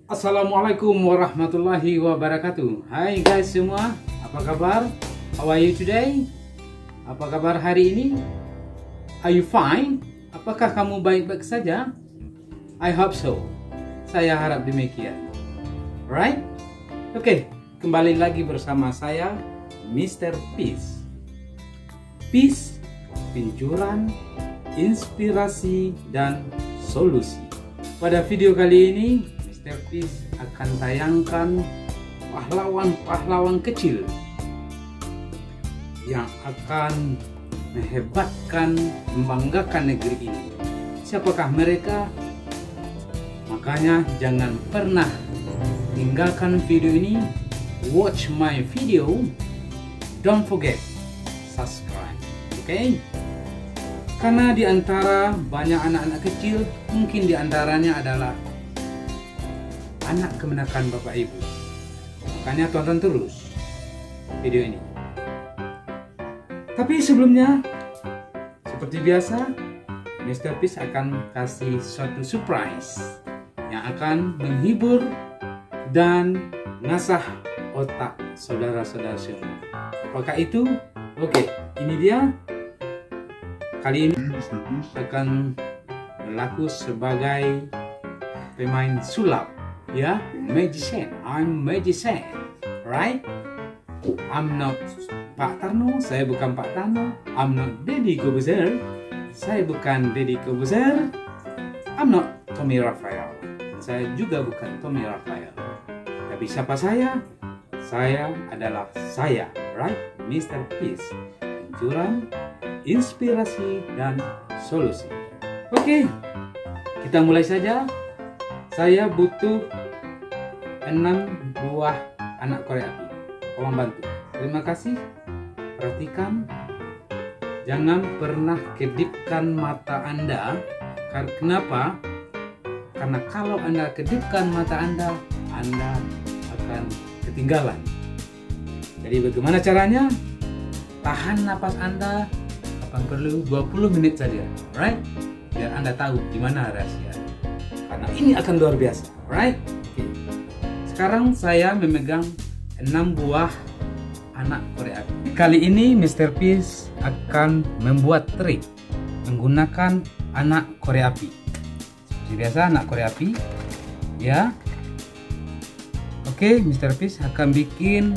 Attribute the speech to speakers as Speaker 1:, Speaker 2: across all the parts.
Speaker 1: Assalamualaikum warahmatullahi wabarakatuh. Hai guys semua, apa kabar? How are you today? Apa kabar hari ini? Are you fine? Apakah kamu baik-baik saja? I hope so. Saya harap demikian. Right? Oke, kembali lagi bersama saya, Mr. Peace. Peace, pincuran, inspirasi, dan solusi. Pada video kali ini, Mr. Peace akan tayangkan pahlawan-pahlawan kecil yang akan menghebatkan, membanggakan negeri ini. Siapakah mereka? Makanya jangan pernah tinggalkan video ini. Watch my video. Don't forget subscribe. Okay? Karena di antara banyak anak-anak kecil, mungkin di antaranya adalah anak kemenakan Bapak Ibu. Makanya tonton terus video ini. Tapi sebelumnya, seperti biasa, Mr. Peace akan kasih suatu surprise yang akan menghibur dan ngasah otak saudara-saudara semua. Apakah itu? Oke, ini dia. Kali ini akan berlaku sebagai pemain sulap. Ya, magician. I'm magician, right? I'm not Pak Tarno. Saya bukan Pak Tarno. I'm not Deddy Corbuzier. Saya bukan Deddy Corbuzier. I'm not Tommy Raphael. Saya juga bukan Tommy Raphael. Tapi siapa saya? Saya adalah saya, right? Mr. Peace. Pincuran, inspirasi, dan solusi. Oke, kita mulai saja. Saya butuh 6 buah anak korek api. Tolong bantu. Terima kasih. Perhatikan. Jangan pernah kedipkan mata Anda. Kenapa? Karena kalau Anda kedipkan mata Anda akan ketinggalan. Jadi bagaimana caranya? Tahan napas Anda. Akan perlu 20 menit saja. Right? Biar Anda tahu gimana rahasia. Karena ini akan luar biasa, right? Oke. Sekarang saya memegang 6 buah anak korek api. Kali ini Mr. Peace akan membuat trik menggunakan anak korek api. Seperti biasa anak korek api, ya. Oke, Mr. Peace akan bikin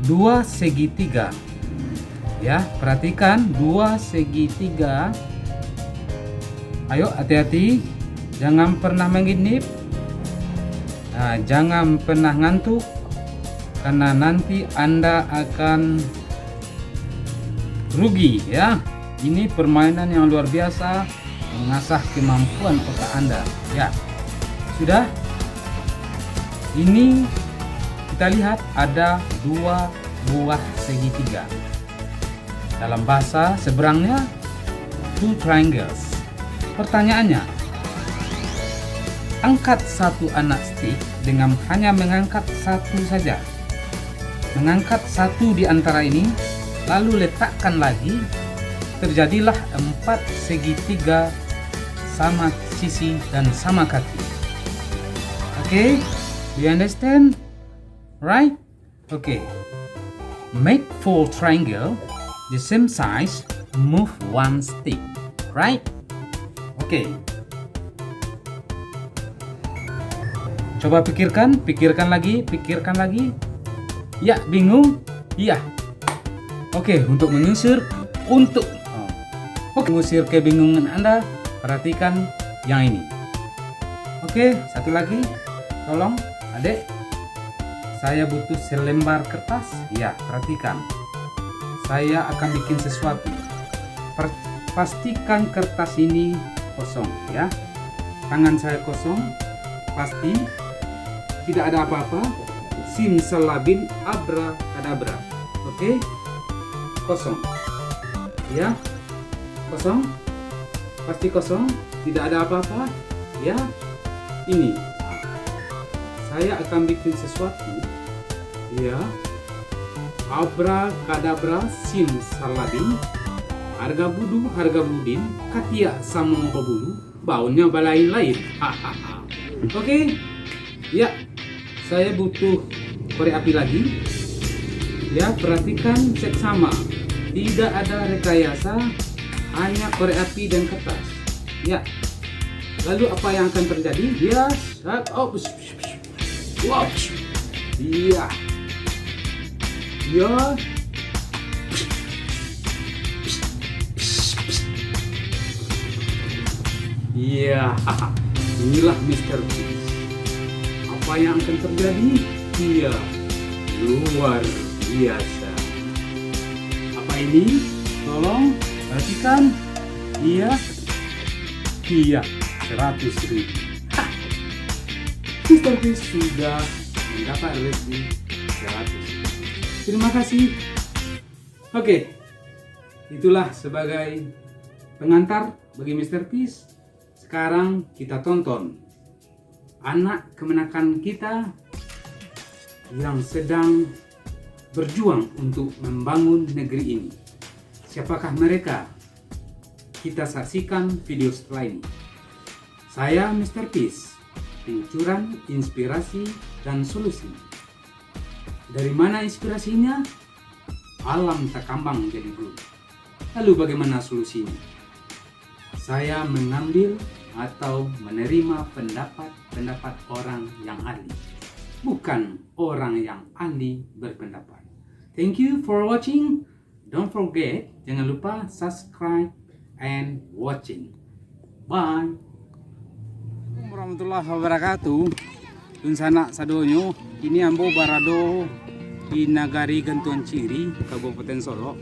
Speaker 1: 2 segitiga. Ya, perhatikan 2 segitiga. Ayo hati-hati, jangan pernah menginip, jangan pernah ngantuk, karena nanti Anda akan rugi ya. Ini permainan yang luar biasa, mengasah kemampuan otak Anda ya. Sudah, ini kita lihat ada 2 buah segitiga. Dalam bahasa seberangnya, 2 triangles. Pertanyaannya, angkat satu anak stick dengan hanya mengangkat satu saja. Mengangkat satu di antara ini, lalu letakkan lagi, terjadilah 4 segitiga sama sisi dan sama kaki. Oke, do you understand? Right? Okay. Make 4 triangle the same size, move 1 stick. Right? Oke. Coba pikirkan lagi. Ya, bingung? Iya. Oke, untuk mengusir kebingungan Anda, perhatikan yang ini. Oke, satu lagi. Tolong, Adik. Saya butuh selembar kertas. Ya, perhatikan. Saya akan bikin sesuatu. Pastikan kertas ini kosong ya. Tangan saya kosong, pasti tidak ada apa-apa. Simsalabim abrakadabra. Oke, kosong ya, kosong, pasti kosong, tidak ada apa-apa ya. Ini saya akan bikin sesuatu ya. Abrakadabra simsalabim, harga budin, katia sama bulu, baunya balain lain. Hahaha. Oke, ya, saya butuh korek api lagi. Ya, perhatikan seksama, tidak ada rekayasa, hanya korek api dan kertas. Ya, lalu apa yang akan terjadi? Ya, wow, iya, ya, iya, inilah Mr. Peace. Apa yang akan terjadi? Iya, luar biasa. Apa ini? Tolong perhatikan. Iya, 100.000. Mr. Peace sudah mendapat rezeki 100.000. Terima kasih. Oke, itulah sebagai pengantar bagi Mr. Peace. Sekarang kita tonton anak kemenakan kita yang sedang berjuang untuk membangun negeri ini. Siapakah mereka? Kita saksikan video setelah ini. Saya Mr. Peace, pencurang inspirasi dan solusi. Dari mana inspirasinya? Alam tak kambang jadi guru. Lalu bagaimana solusinya? Saya mengambil atau menerima pendapat orang yang ahli, bukan orang yang ahli berpendapat. Thank you for watching. Don't forget, jangan lupa subscribe and watching. Bye. Warahmatullahi wabarakatuh. Dun sana sadonyo, kini ambo barado di Nagari Gantuan Ciri, Kabupaten Solo.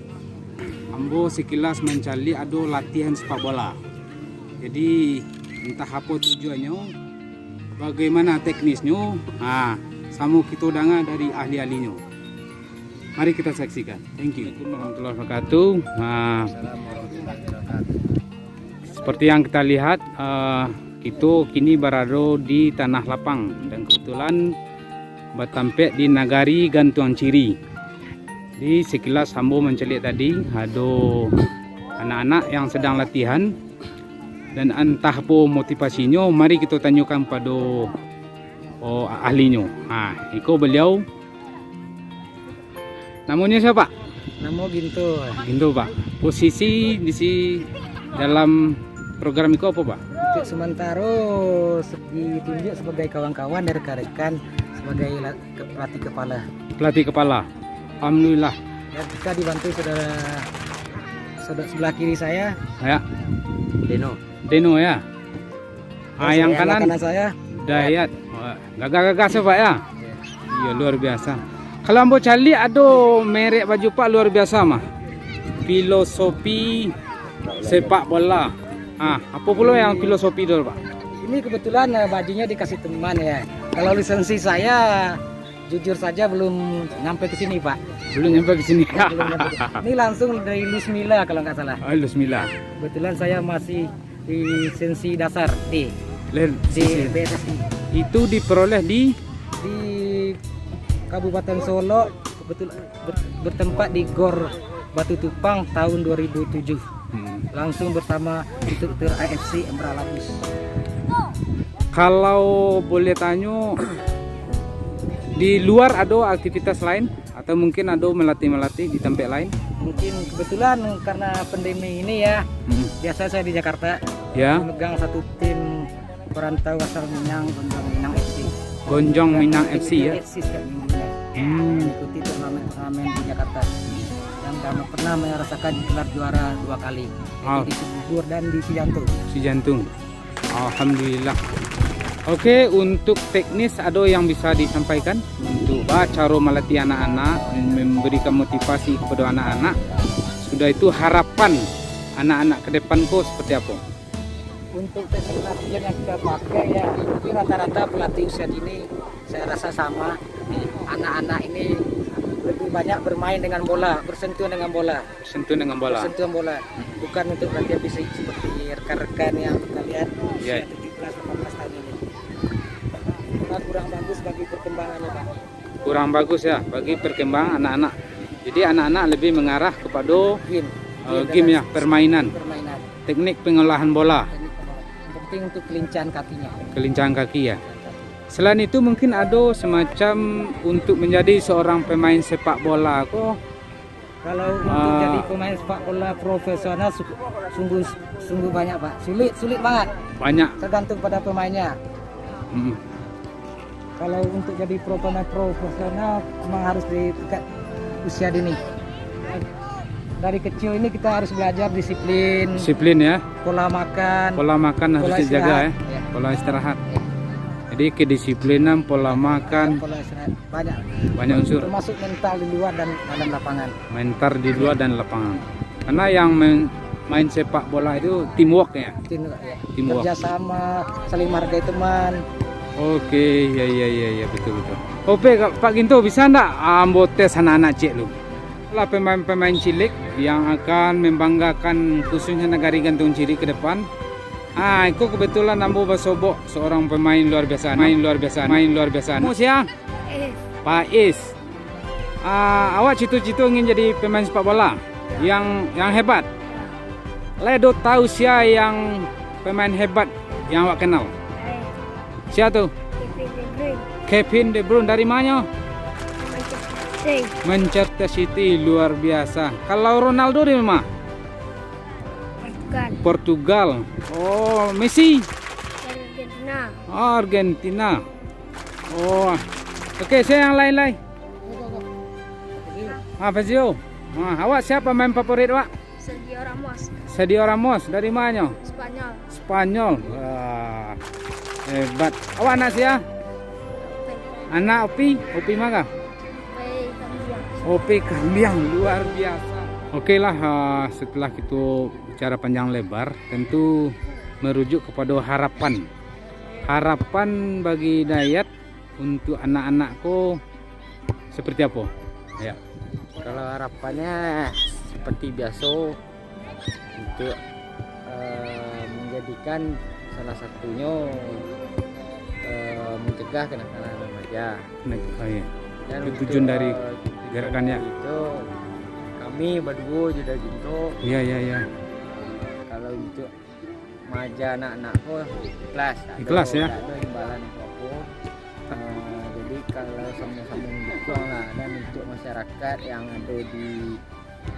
Speaker 1: Ambo sekilas mencari ado latihan sepak bola. Jadi entah apa tujuannya, bagaimana teknisnya, sama kita dengar dari ahli-ahlinya. Mari kita saksikan. Thank you. Warahmatullahi wabarakatuh. Seperti yang kita lihat, kita kini berada di tanah lapang dan kebetulan bertampek di Nagari Gantuan Ciri. Di sekilas sambo mencelik tadi ada anak-anak yang sedang latihan. Dan entah apa motivasinya, mari kita tanyakan pada ahlinya. Iko beliau. Namanya siapa?
Speaker 2: Nama Ginto.
Speaker 1: Ginto, Pak. Posisi di dalam program itu apa, Pak?
Speaker 2: Untuk sementara ditunjuk sebagai kawan-kawan dari rekan-rekan sebagai pelatih kepala.
Speaker 1: Pelatih kepala. Alhamdulillah.
Speaker 2: Ya, kita dibantu saudara sebelah kiri saya.
Speaker 1: Ya. Deno ya. Yang kanan
Speaker 2: saya
Speaker 1: Dayat. Gagah-gagah Pak ya. Iya, luar biasa. Kalau ambo cari ada merek baju Pak luar biasa mah. Filosofi sepak bola. Apa pula yang filosofi itu, Pak?
Speaker 2: Ini kebetulan bajunya dikasih teman ya. Kalau lisensi saya jujur saja belum nyampe ke sini, Pak.
Speaker 1: Belum nyampe ke sini.
Speaker 2: Ini langsung dari Lusmila kalau nggak salah.
Speaker 1: Lusmila.
Speaker 2: Kebetulan saya masih di lisensi dasar di BSSI.
Speaker 1: Itu diperoleh di
Speaker 2: Kabupaten Solo, kebetulan bertempat di Gor Batu Tupang tahun 2007. Langsung bersama instruktur AFC Emerald Labus.
Speaker 1: Kalau boleh tanya, di luar ada aktivitas lain atau mungkin ada melatih di tempat lain?
Speaker 2: Mungkin kebetulan karena pandemi ini ya, biasa saya di Jakarta
Speaker 1: ya,
Speaker 2: memegang satu tim perantau asal Minang, Gonjong Minang FC.
Speaker 1: Gonjong Minang FC ya.
Speaker 2: Mengikuti turnamen di Jakarta yang pernah merasakan gelar juara 2 kali, di Cibubur dan di Cijantung. Alhamdulillah.
Speaker 1: Oke, untuk teknis ada yang bisa disampaikan untuk cara melatih anak-anak, memberikan motivasi kepada anak-anak. Sudah itu harapan anak-anak ke depan kok seperti apa?
Speaker 2: Untuk teknik latihan yang kita pakai ya, rata-rata pelatih usia dini saya rasa sama. Anak-anak ini lebih banyak bermain dengan bola, bersentuh dengan bola. Bukan untuk latihan fisik seperti rekan-rekan yang kita lihat usia 17-18 tahun ini. Kurang bagus bagi perkembangannya, Pak.
Speaker 1: Kurang bagus ya bagi perkembangan anak-anak. Jadi anak-anak lebih mengarah kepada game ya, permainan. Teknik pengolahan bola.
Speaker 2: penting untuk kelincahan kakinya.
Speaker 1: Kelincahan kaki ya. Selain itu mungkin ada semacam untuk menjadi seorang pemain sepak bola kok.
Speaker 2: Kalau untuk jadi pemain sepak bola profesional sungguh banyak Pak. Sulit banget.
Speaker 1: Banyak.
Speaker 2: Tergantung pada pemainnya.
Speaker 1: Hmm.
Speaker 2: Kalau untuk jadi pemain profesional memang harus di tingkat usia dini. Dari kecil ini kita harus belajar disiplin,
Speaker 1: Ya.
Speaker 2: pola makan,
Speaker 1: Pola makan harus dijaga ya.
Speaker 2: ya.
Speaker 1: Pola istirahat. Jadi kedisiplinan, pola makan,
Speaker 2: Pola istirahat
Speaker 1: banyak unsur.
Speaker 2: termasuk mental di luar dan dalam lapangan.
Speaker 1: Mental di luar dan lapangan. Karena yang main sepak bola itu teamwork ya.
Speaker 2: Ya.
Speaker 1: Teamwork.
Speaker 2: Kerjasama, saling menghargai teman.
Speaker 1: Oke, ya betul. Oke, Pak Ginto bisa ndak ambo tes anak-anak cek lu? Lah pemain-pemain cilik yang akan membanggakan khususnya negari Gantung Ciri ke depan. Itu kebetulan ambo basobok seorang pemain luar biasa. Main luar biasa. Mau siapa? Pak Is. Awak cita-cita ingin jadi pemain sepak bola yang hebat. Ledo tahu siapa yang pemain hebat yang awak kenal? Siapa tuh? Kevin De Bruyne dari mana? Manchester City, luar biasa. Kalau Ronaldo dari mana? Portugal. Oh, Messi? Argentina. Oh, oke, saya yang lain. Fazio. Awak siapa pemain favorit awak? Sergio Ramos dari mana? Spanyol. Wah, hebat. Awak anak siapa? Anak Opi mana? Opi Kambiang, luar biasa. Oke lah, setelah kita bicara panjang lebar, tentu merujuk kepada harapan bagi Dayat untuk anak-anakku seperti apa? Ya.
Speaker 2: Kalau harapannya seperti biasa untuk menjadikan salah satunya mencegah kenakalan remaja.
Speaker 1: Oh, iya.
Speaker 2: Dan
Speaker 1: Itu tujuan dari gerakannya.
Speaker 2: Itu kami berdua juga gitu.
Speaker 1: Iya.
Speaker 2: Kalau untuk remaja anak-anakku ikhlas
Speaker 1: Ya.
Speaker 2: ada imbalan apa-apa. Jadi kalau sama-sama mendukung lah, dan untuk masyarakat yang ada di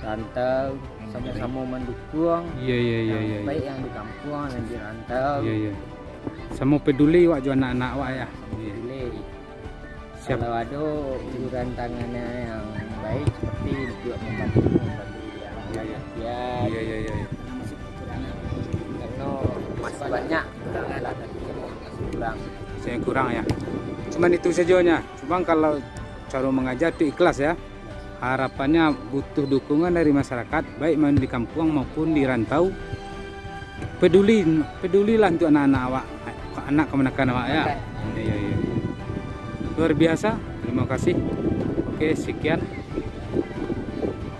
Speaker 2: rantau sama-sama mendukung.
Speaker 1: Iya.
Speaker 2: Baik yang di kampung dan di rantau.
Speaker 1: Iya. Sama peduli wak juga anak-anak wak ya.
Speaker 2: Pilih.
Speaker 1: Siap.
Speaker 2: Kalau ada uluran tangannya yang baik seperti juga membantu yang ya.
Speaker 1: Iya.
Speaker 2: Karena masih banyak kurangan kurang.
Speaker 1: Saya kurang ya. Cuman itu saja. Cuma kalau cara mengajar itu ikhlas ya. Harapannya butuh dukungan dari masyarakat, baik main di kampung maupun di rantau. Pedulilah untuk anak-anak awak, anak kemenakan awak ya. Iya. Luar biasa. Terima kasih. Oke, sekian.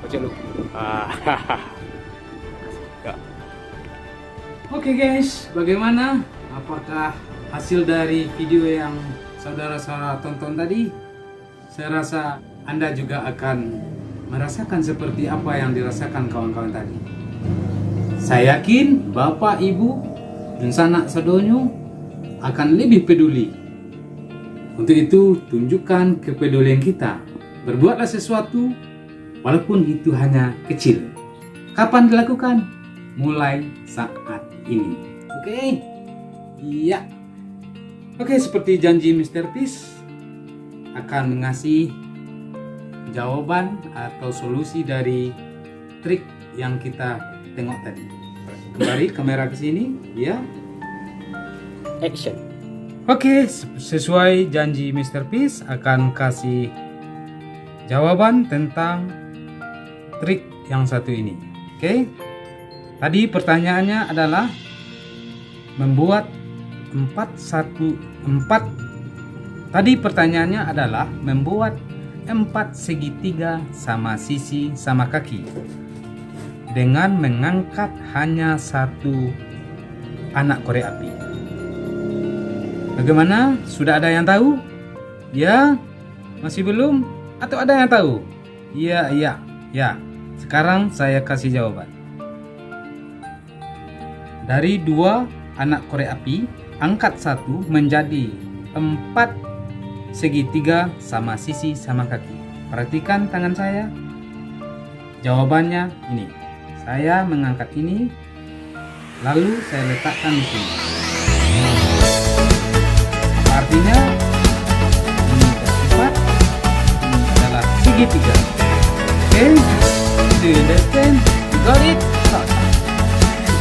Speaker 1: Baca lu. Oke guys, bagaimana? Apakah hasil dari video yang saudara-saudara tonton tadi? Saya rasa Anda juga akan merasakan seperti apa yang dirasakan kawan-kawan tadi. Saya yakin Bapak, Ibu, dan sanak sadonyo akan lebih peduli. Untuk itu, tunjukkan kepedulian kita. Berbuatlah sesuatu, walaupun itu hanya kecil. Kapan dilakukan? Mulai saat ini. Oke? Iya. Oke, seperti janji Mr. Peace akan mengasih jawaban atau solusi dari trik yang kita tengok tadi. Kembali kamera ke sini, ya.
Speaker 2: Action.
Speaker 1: Oke, sesuai janji Mr. Peace akan kasih jawaban tentang trik yang satu ini. Oke. Tadi pertanyaannya adalah membuat 4 segitiga sama sisi sama kaki dengan mengangkat hanya satu anak korek api. Bagaimana? Sudah ada yang tahu? Ya? Masih belum? Atau ada yang tahu? Ya. Sekarang saya kasih jawaban. Dari 2 anak korek api, angkat satu menjadi 4 segitiga sama sisi sama kaki. Perhatikan tangan saya. Jawabannya ini. Saya mengangkat ini, lalu saya letakkan di sini. Artinya ini bersifat, ini adalah segitiga. Oke, do you understand? You got it?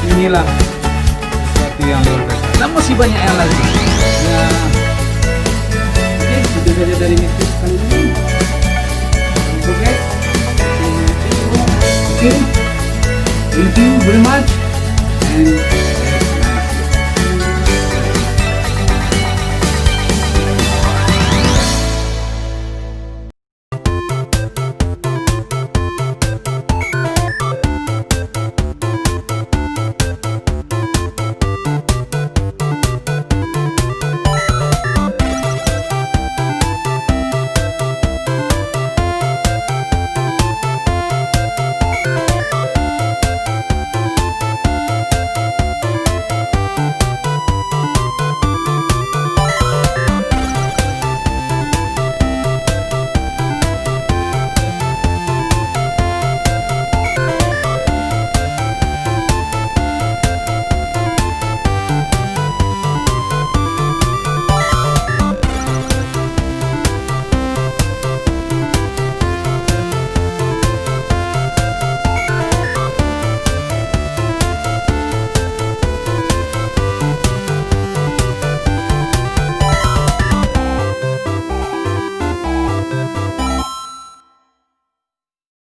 Speaker 1: Inilah sesuatu yang luar biasa. Dan masih banyak yang lagi. Ya,